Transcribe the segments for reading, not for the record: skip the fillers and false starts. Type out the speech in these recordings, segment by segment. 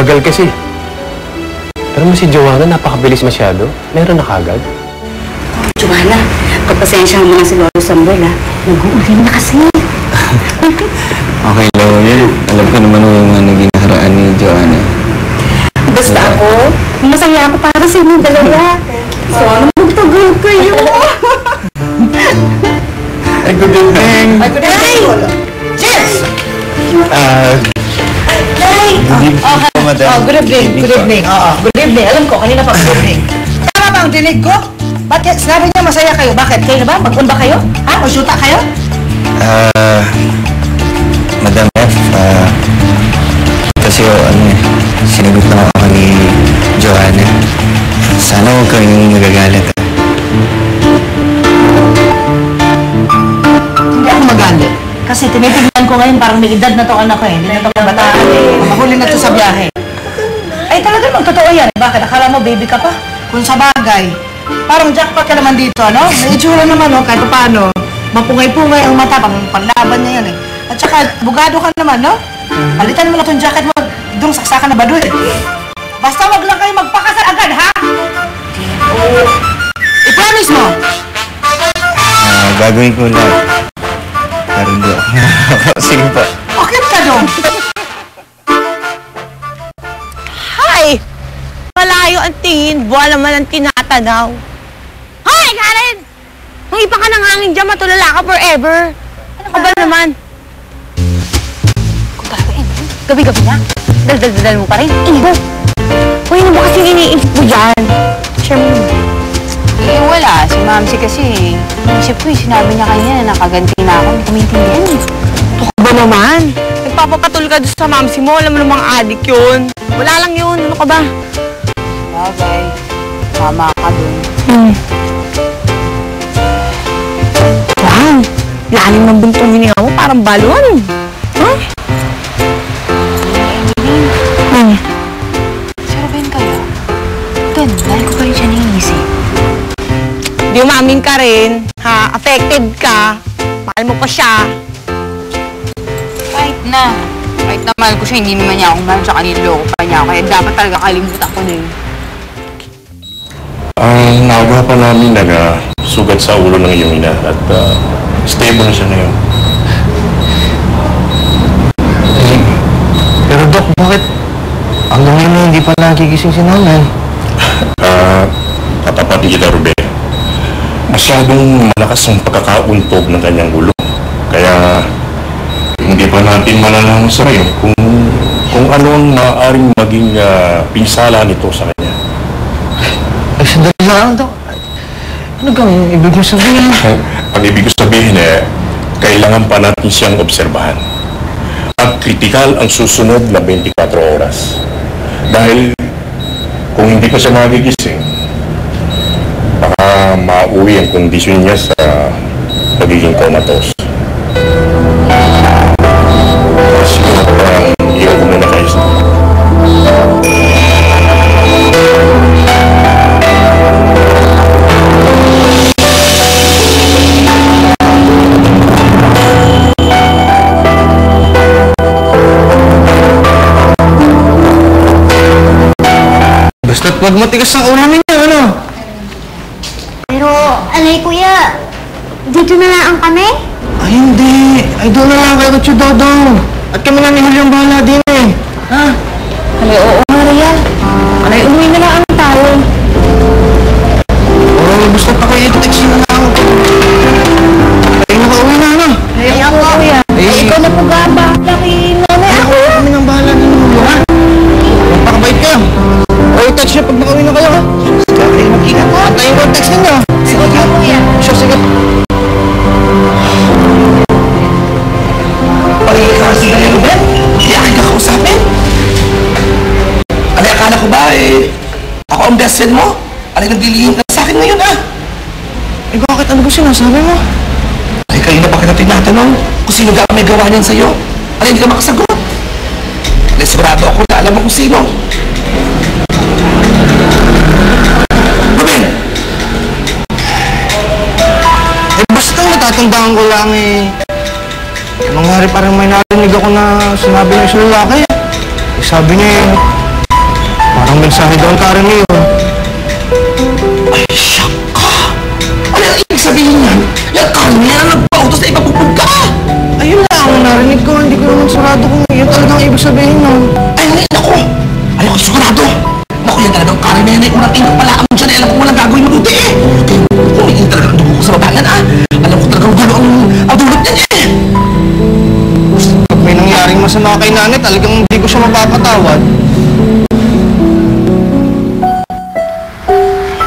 Bagal kasi. Pero mo si Joanna, napakabilis masyado. Meron na kagad. Joanna, pagpasensya mo nga si Lolo Sambol, ha? Nag-uulim na kasi. Okay lang yun. Alam ko naman yung naging nakaraan ni Joanna. Basta ako, masaya ako para sa inyong dalawa. So, magtagal kayo. Ay, good evening! Ay, good evening! Cheers! Good evening. Good evening. Good evening. Alam ko, kanina pa good evening. Tama ba ang dinig ko? Bakit? Sinabi niya masaya kayo. Bakit? Kayo na ba? Mag-on ba kayo? Ha? O shoota kayo? Madam F, kasi sinagot na ako ni Joanna. Sana huwag kayong nagagalit. Hindi ako magalit. Kasi tinitignan ko ngayon parang may edad na to anak ko eh. Hindi na to kabataan eh. Mahuli na to sa biyahe. Ay talaga magtotoo yan. Bakit? Akala mo baby ka pa? Kung sa bagay. Parang jackpot ka naman dito, no? May itsura naman, no? Kahit paano. Mapungay-pungay ang mata. Panlaban niya yan eh. At saka, bugado ka naman, no? Palitan mo lang itong jacket mo. Doon saksakan na baduy. Basta wag lang kayo magpakasal agad, ha? I-promise mo. Gagawin ko lang. Pero hindi ako. Sige pa. Okay ka doon. Hi! Malayo ang tingin, buwan naman ang tinatanaw. Hoy, Karen! Mangipa ka ng hangin dyan, matulala ka forever. Ano ka ba naman? Kung talaga gabi-gabi na. Dal-dal-dal mo pa rin. Ibo! Uy, ano ba kasing iniisip mo dyan? Share mo naman. Eh, wala. Si Mamsi kasi, isip ko sinabi niya kanina na nakaganti na ako. Hindi ko maintindihan eh. Ito ka ba naman? Nagpapapatul ka doon sa mamsi mo. Alam mo namang adik yun. Wala lang yun. Ano ka ba? Bagay. Tama ka dun. Wow! Lalim ng buntong hininga mo. Parang balon. Huh? Si Ruben kaya? Ganda. Dahil ko pa rin siya naiisip. Di umamin ka rin. Ha? Affected ka. Mahal mo pa siya. Kahit na. Kahit na mahal ko siya, hindi naman niya akong mahal sa kaniloko pa niya. Kaya dapat talaga kalimutan ko na yun. Ang naagapan namin nagsugat sa ulo ng iyong ina at stable na siya ngayon. Pero Dok, bakit hanggang ngayon hindi pa nagigising si nanay? Tatapatin kita, Ruben. Masyadong malakas ang pagkakauntog ng kanyang ulo. Kaya hindi pa natin malalaman sa ngayon kung ano ang maaaring maging pinsala nito sa kanya. Ay, sandali lang, Dok. Ano kang ibig mo sabihin? Ang ibig ko sabihin kailangan pa natin siyang obserbahan. At kritikal ang susunod na 24 oras. Dahil kung hindi pa siya magigising, baka mauwi ang kondisyon niya sa pagiging comatose. Siguro parang iyon ko muna kayo. Basta't wag matigas ang ulo ninyo, ano? Pero, alay kuya, dito na lang kami? Ay, hindi. Ay, doon na lang kayo kay Dodong. At kami lang ni Juliang bahala din eh. Ha? Alay, oo nga, Rhea. Alay, umuwi na lang ang tayo. Oo, basta't pa kayo i-text na lang. Ay, nakauwi na, ano? Ay, ako, kuya. Ay, Ikaw na po ba? Laki, nanay. ako, kami nang bahala din mo, ha? Magpakabait kayo. O, i-text nyo pag nakauwi na kayo, ha? Kaya kayo mag-ingat, ha? At ayun ko ang text ninyo. Sige, kuya. Sure, sige. Pagkakasi na yan, Ruben? Hindi aking kakausapin? Alay, akala ko ba ako ang best friend mo? Alay, naglilihim ka sa akin ngayon, ah? Eh, bakit? Ano ba sinasabi mo? Alay, kayo na ba kita tinatanong kung sino ka may gawa niyan sa'yo? Alay, hindi ka makasagot. Alay, sigurado ako na alam mo kung sino. Ruben! Eh, basta natatandaan ko lang eh. Nangyari parang may narinig ako na sinabi niya sa lalaki. Eh, sabi niya eh, Parang mensahe daw ang Karen ngayon. Ay, siyak ka! Ano ang ibig sabihin yan? Yung Karen na nagpautos na ipapupog ka! Ayun lang ang narinig ko. Hindi ko naman sarado kung yun talagang ibig sabihin nun. Ay, hindi, naku! Ayoko sigurado! Naku, yan talagang Karen na yan ay unang ingat pala mo dyan. Alam ko walang gagawin mabuti eh! Kaya humiin talaga ang dugo ko sa babayan ah! Alam ko talagang gano'n ang dulot niyan eh! Pag may nangyaring masama kay nanay, talagang hindi ko siya mapapatawad.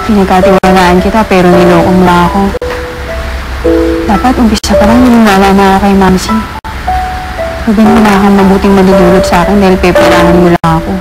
Pinagkatiwalaan kita pero niloko mo na ako. Dapat umpisa pa lang naniniwala na ako kay Mamsi. Sabihin mo na akong mabuting madudulot sa akin dahil peperahan mo lang ako.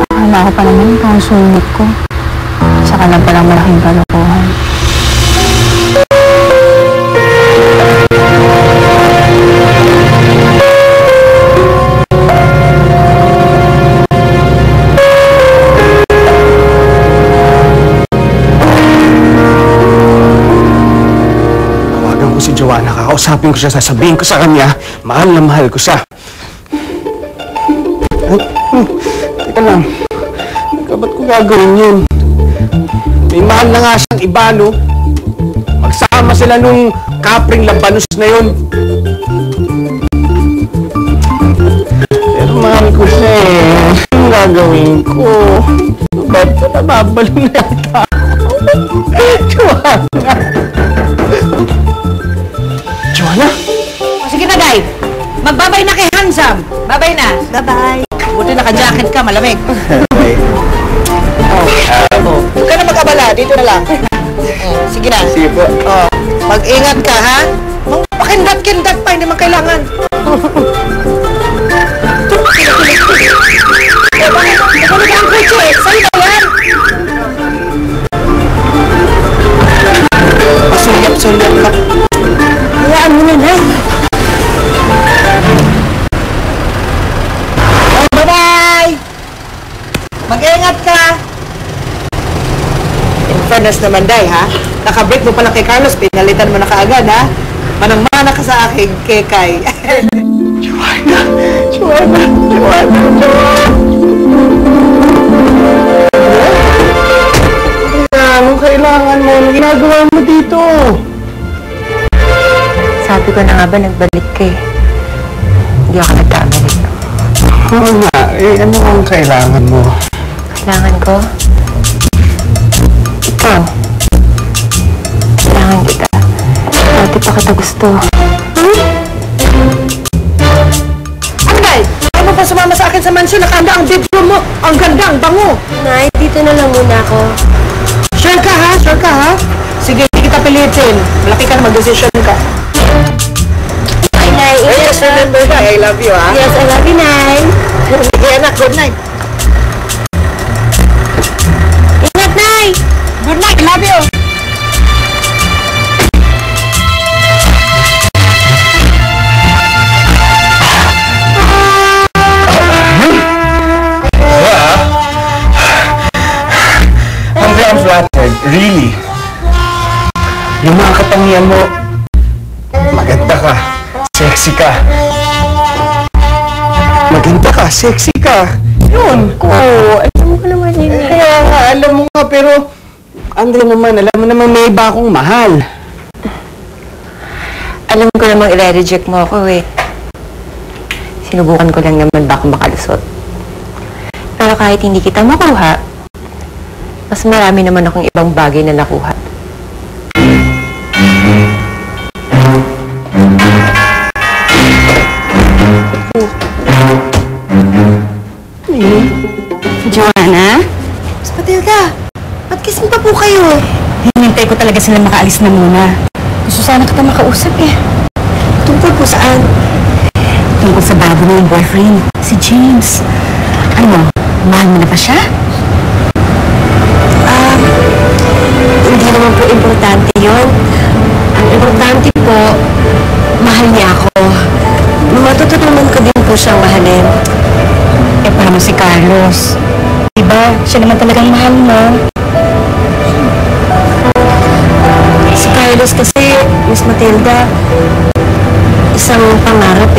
Akala ko pa naman ikaw ang sulmot ko. Saka lang palang malaking kalokohan. Si Joanna, kakausapin ko siya, sasabihin ko sa kanya, mahal na mahal ko siya. Teka lang, ba't ko gagawin yun? May mahal na nga siyang iba, no? Magsama sila nung kapring labanos na yun. Pero mahal ko siya eh. Anong gagawin ko? Ba't ko nababalo na yung tao? Joanna! Joanna? O, sige na, Day. Magbabay na kay Hansam. Babay na. Bye-bye. Buti naka-jacket ka, malamig. Huwag ka na mag-abala. Dito na lang. Sige na. Sige po. Mag-ingat ka, ha? Pakindat-kindat pa, hindi man kailangan. Bakit ang kutsi? Sa'yo na yan? Pasulyap-sulyap ka. Hayaan mo na, ha? Oh, bye-bye! Mag-ingat ka! In fairness naman, Day, ha? Nakabreak mo pala kay Carlos, pinalitan mo na kaagad, ha? Manang-mana ka sa aking kekay. Joanna! Joanna! Joanna! Anong kailangan mo? Anong ginagawa mo dito? Sabi ko na nga ba nagbalik ka eh. Hindi ako nagkamali. Oo nga. Ano ang kailangan mo? Kailangan ko? Ikaw. Kailangan kita. Dati pa kita gusto. Anday! Ayaw mo pa sumama sa akin sa mansyon? Nakahanda ang bedroom mo. Ang ganda, ang bango. Nay, dito na lang muna ako. Sure ka, ha? Sure ka, ha? Sige, hindi kita pilitin. Malaki ka na mag-decision ka. Bye, Nay. Ingat Just remember that. I love you, ha? Yes, I love you, Nay. Sige, anak. Good night. Ingat, Nay! Good night. I love you. I'm flattered. Really? Yung mga katangian mo, maganda ka, sexy ka. Maganda ka, sexy ka. Yun. Oo, alam mo naman yun. Kaya nga, alam mo nga, pero Andre naman, alam mo naman may iba akong mahal. Alam ko namang i-reject mo ako eh. Sinubukan ko lang naman baka makalusot. Pero kahit hindi kita makuha, mas marami naman akong ibang bagay na nakuha. Joanna? Mas Matilda, ba't kising pa po kayo? Hinintay ko talaga sila makaalis na muna. Gusto sana kita makausap eh. Tungkol po saan? Tungkol sa bago mo yung boyfriend, si James. Ano, mahal mo na ba siya? Hindi naman po importante yon. Ang importante po, mahal niya ako. Matututunan ko din po siyang mahalin. Eh, paano si Carlos? Diba, siya naman talagang mahal mo. Si Carlos kasi, Miss Matilda, isang pangarap